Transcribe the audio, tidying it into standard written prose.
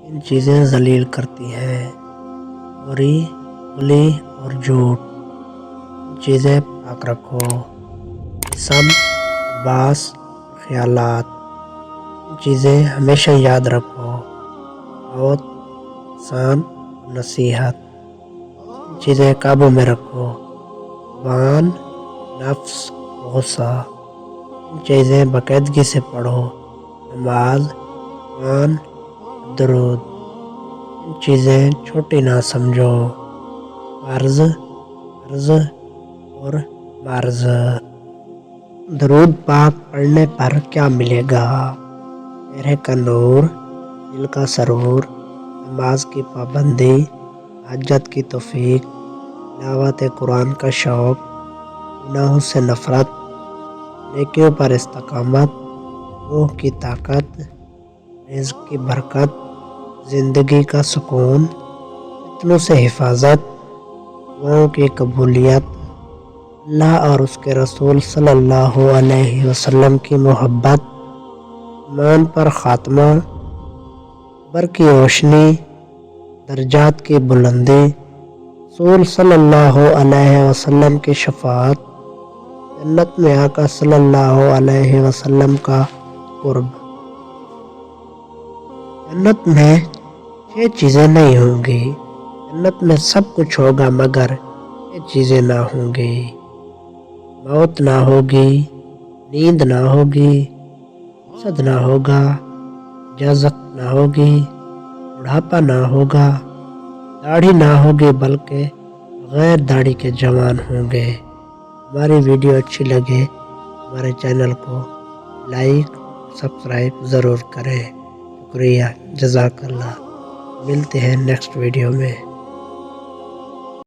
تین چیزیں ذلیل کرتی ہیں: چوری، غلی اور جھوٹ۔ چیزیں پاک رکھو: جسم، لباس، خیالات۔ چیزیں ہمیشہ یاد رکھو: موت، انسان اور نصیحت۔ چیزیں قابو میں رکھو: زبان، نفس، غصہ۔ چیزیں باقاعدگی سے پڑھو: نماز، قرآن، درود۔ چیزیں چھوٹی نہ سمجھو: فرض، فرض اور مرض۔ درود پاک پڑھنے پر کیا ملے گا؟ چہرے کا نور، دل کا سرور، نماز کی پابندی، حجت کی توفیق، تلاوت قرآن کا شوق، گناہوں سے نفرت، نیکیوں پر استقامت، روح کی طاقت، رزق کی برکت، زندگی کا سکون، فتنوں سے حفاظت، دعاؤں کی قبولیت، اللہ اور اس کے رسول صلی اللہ علیہ وسلم کی محبت، ایمان پر خاتمہ، قبر کی روشنی، درجات کی بلندی، رسول صلی اللہ علیہ وسلم کی شفاعت، جنت میں آقا صلی اللہ علیہ وسلم کا قرب۔ جنت میں 6 چیزیں نہیں ہوں گی۔ جنت میں سب کچھ ہوگا مگر 6 چیزیں نہ ہوں گی: موت نہ ہوگی، نیند نہ ہوگی، حسد نہ ہوگا، اجازت نہ ہوگی، بڑھاپا نہ ہوگا، داڑھی نہ ہوگی بلکہ غیر داڑھی کے جوان ہوں گے۔ ہماری ویڈیو اچھی لگے ہمارے چینل کو لائک سبسکرائب ضرور کریں۔ شکریہ، جزاک اللہ۔ ملتے ہیں نیکسٹ ویڈیو میں۔